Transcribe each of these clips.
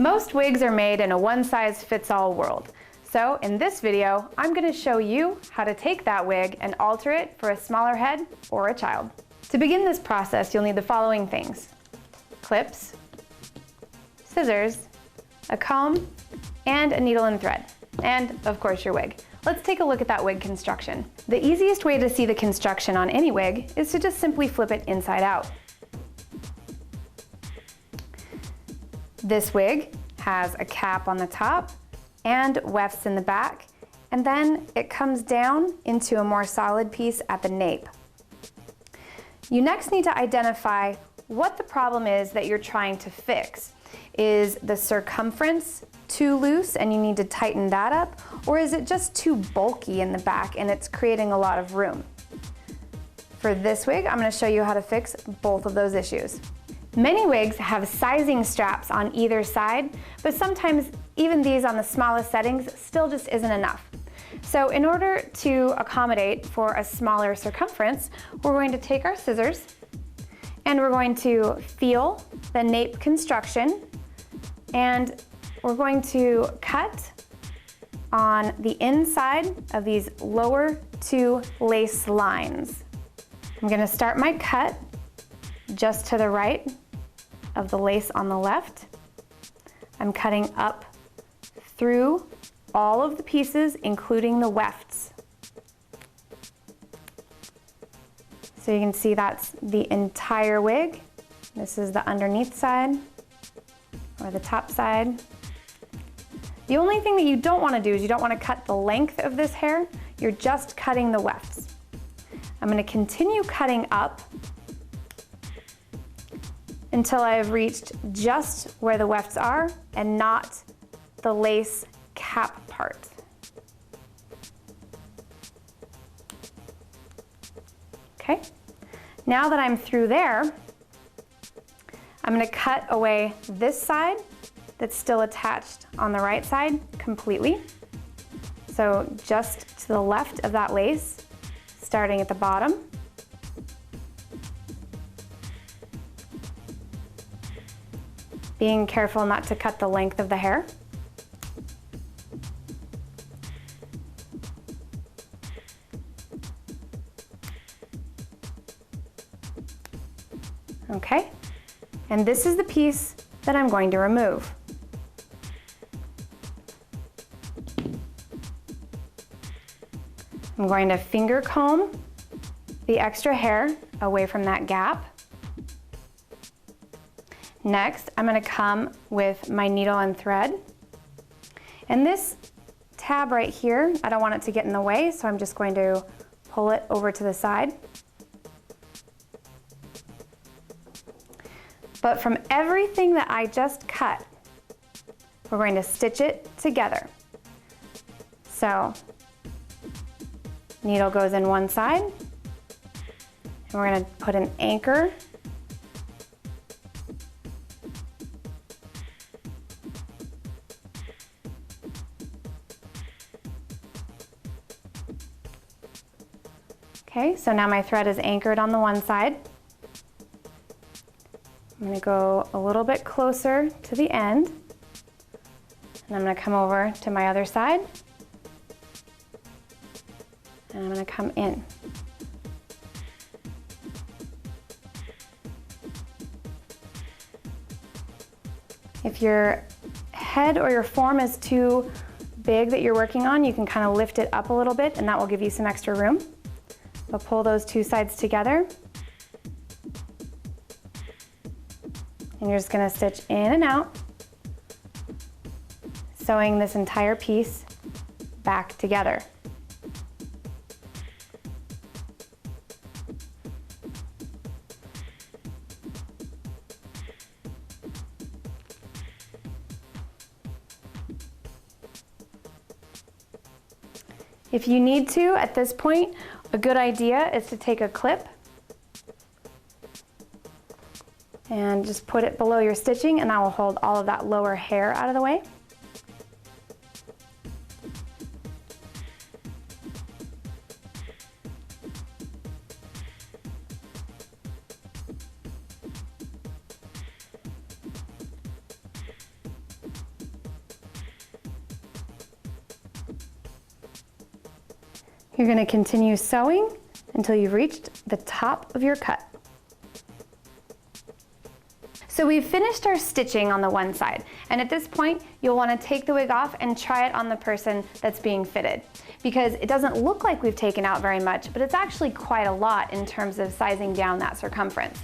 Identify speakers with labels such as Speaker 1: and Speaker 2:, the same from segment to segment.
Speaker 1: Most wigs are made in a one-size-fits-all world. So in this video, I'm going to show you how to take that wig and alter it for a smaller head or a child. To begin this process, you'll need the following things: clips, scissors, a comb, and a needle and thread, and of course your wig. Let's take a look at that wig construction. The easiest way to see the construction on any wig is to just simply flip it inside out. This wig has a cap on the top and wefts in the back, and then it comes down into a more solid piece at the nape. You next need to identify what the problem is that you're trying to fix. Is the circumference too loose and you need to tighten that up, or is it just too bulky in the back and it's creating a lot of room? For this wig, I'm going to show you how to fix both of those issues. Many wigs have sizing straps on either side, but sometimes even these on the smallest settings still just isn't enough. So in order to accommodate for a smaller circumference, we're going to take our scissors and we're going to feel the nape construction, and we're going to cut on the inside of these lower two lace lines. I'm going to start my cut just to the right of the lace on the left. I'm cutting up through all of the pieces, including the wefts. So you can see that's the entire wig. This is the underneath side or the top side. The only thing that you don't want to do is you don't want to cut the length of this hair. You're just cutting the wefts. I'm going to continue cutting up until I've reached just where the wefts are and not the lace cap part. Okay, now that I'm through there, I'm going to cut away this side that's still attached on the right side completely. So just to the left of that lace, starting at the bottom. Being careful not to cut the length of the hair. Okay, and this is the piece that I'm going to remove. I'm going to finger comb the extra hair away from that gap. Next, I'm going to come with my needle and thread. And this tab right here, I don't want it to get in the way, so I'm just going to pull it over to the side. But from everything that I just cut, we're going to stitch it together. So, needle goes in one side, and we're going to put an anchor . Okay, so now my thread is anchored on the one side. I'm going to go a little bit closer to the end, and I'm going to come over to my other side, and I'm going to come in. If your head or your form is too big that you're working on, you can kind of lift it up a little bit, and that will give you some extra room. But pull those two sides together. And you're just going to stitch in and out, sewing this entire piece back together. If you need to, at this point, a good idea is to take a clip and just put it below your stitching, and that will hold all of that lower hair out of the way. You're going to continue sewing until you've reached the top of your cut. So we've finished our stitching on the one side, and at this point you'll want to take the wig off and try it on the person that's being fitted, because it doesn't look like we've taken out very much, but it's actually quite a lot in terms of sizing down that circumference.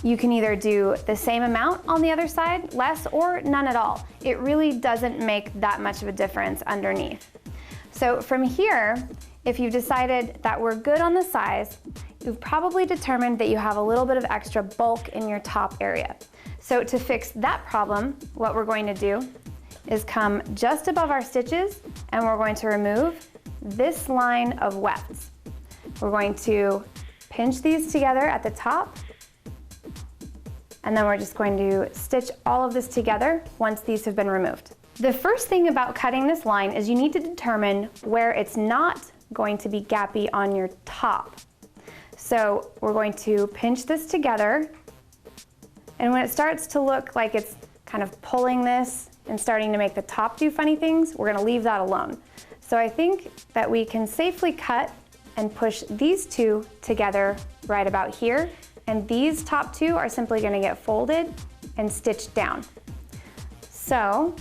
Speaker 1: You can either do the same amount on the other side, less, or none at all. It really doesn't make that much of a difference underneath. So from here, if you've decided that we're good on the size, you've probably determined that you have a little bit of extra bulk in your top area. So to fix that problem, what we're going to do is come just above our stitches, and we're going to remove this line of wefts. We're going to pinch these together at the top, and then we're just going to stitch all of this together once these have been removed. The first thing about cutting this line is you need to determine where it's not going to be gappy on your top. So we're going to pinch this together, and when it starts to look like it's kind of pulling this and starting to make the top do funny things, we're gonna leave that alone. So I think that we can safely cut and push these two together right about here, and these top two are simply gonna get folded and stitched down. So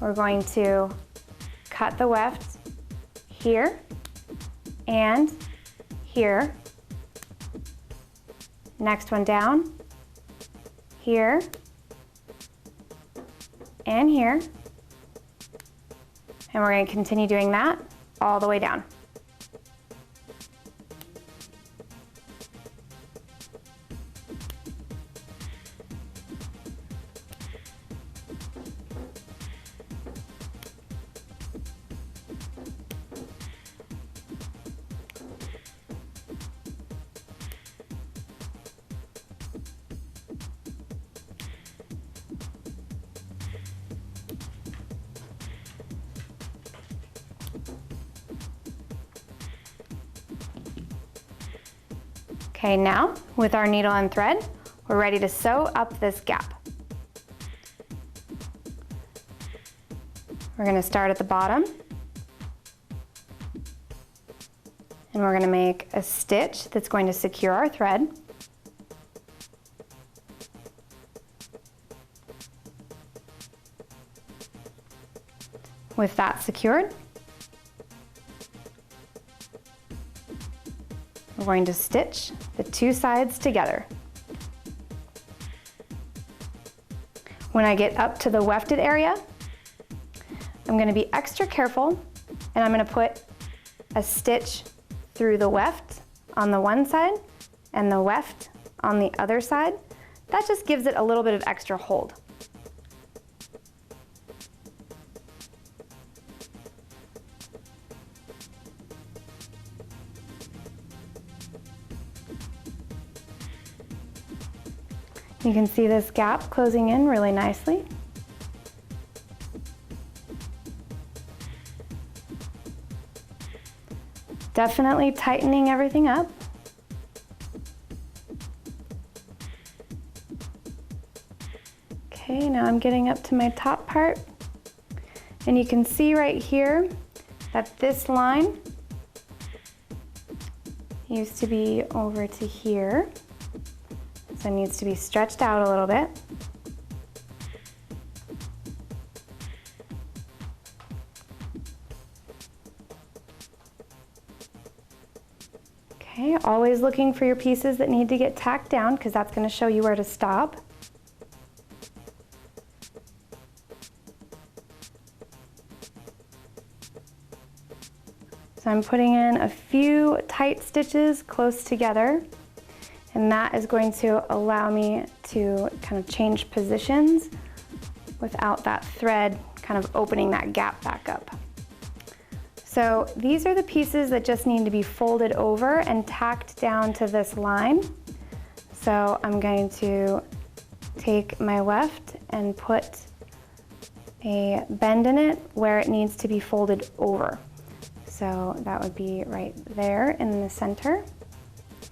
Speaker 1: we're going to cut the weft here and here. Next one down, here and here. And we're going to continue doing that all the way down. Okay, now with our needle and thread, we're ready to sew up this gap. We're going to start at the bottom, and we're going to make a stitch that's going to secure our thread. With that secured, we're going to stitch the two sides together. When I get up to the wefted area, I'm going to be extra careful, and I'm going to put a stitch through the weft on the one side and the weft on the other side. That just gives it a little bit of extra hold. You can see this gap closing in really nicely. Definitely tightening everything up. Okay, now I'm getting up to my top part, and you can see right here that this line used to be over to here. So it needs to be stretched out a little bit. Okay, always looking for your pieces that need to get tacked down, because that's going to show you where to stop. So I'm putting in a few tight stitches close together, and that is going to allow me to kind of change positions without that thread kind of opening that gap back up. So these are the pieces that just need to be folded over and tacked down to this line. So I'm going to take my weft and put a bend in it where it needs to be folded over. So that would be right there in the center.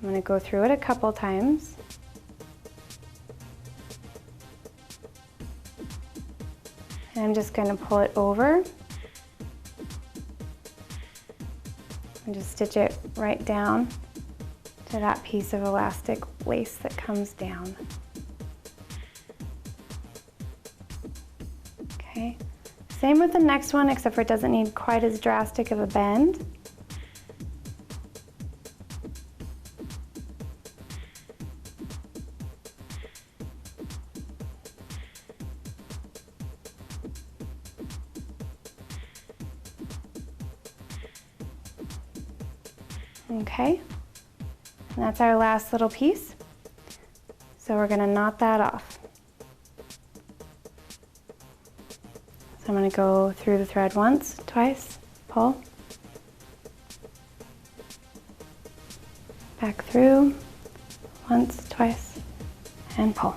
Speaker 1: I'm going to go through it a couple times. And I'm just going to pull it over. and just stitch it right down to that piece of elastic lace that comes down. Okay, same with the next one, except for it doesn't need quite as drastic of a bend. Okay, and that's our last little piece. So we're gonna knot that off. So I'm gonna go through the thread once, twice, pull, back through, once, twice, and pull.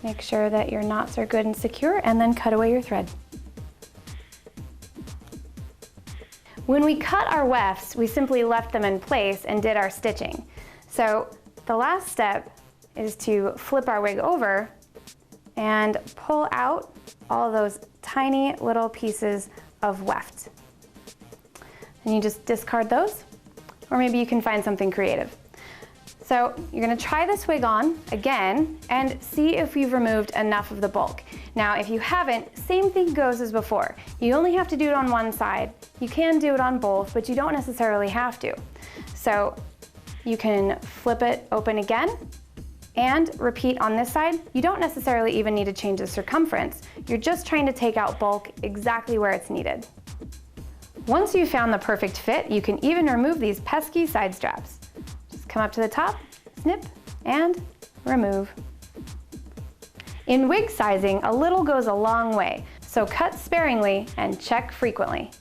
Speaker 1: Make sure that your knots are good and secure, and then cut away your thread. When we cut our wefts, we simply left them in place and did our stitching. So the last step is to flip our wig over and pull out all those tiny little pieces of weft. And you just discard those, or maybe you can find something creative. So you're gonna try this wig on again and see if you've removed enough of the bulk. Now, if you haven't, same thing goes as before. You only have to do it on one side. You can do it on both, but you don't necessarily have to. So you can flip it open again and repeat on this side. You don't necessarily even need to change the circumference. You're just trying to take out bulk exactly where it's needed. Once you've found the perfect fit, you can even remove these pesky side straps. Come up to the top, snip, and remove. In wig sizing, a little goes a long way, so cut sparingly and check frequently.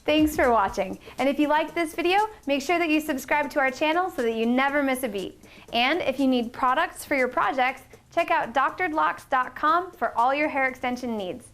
Speaker 1: Thanks for watching, and if you liked this video, make sure that you subscribe to our channel so that you never miss a beat. And if you need products for your projects, check out doctoredlocks.com for all your hair extension needs.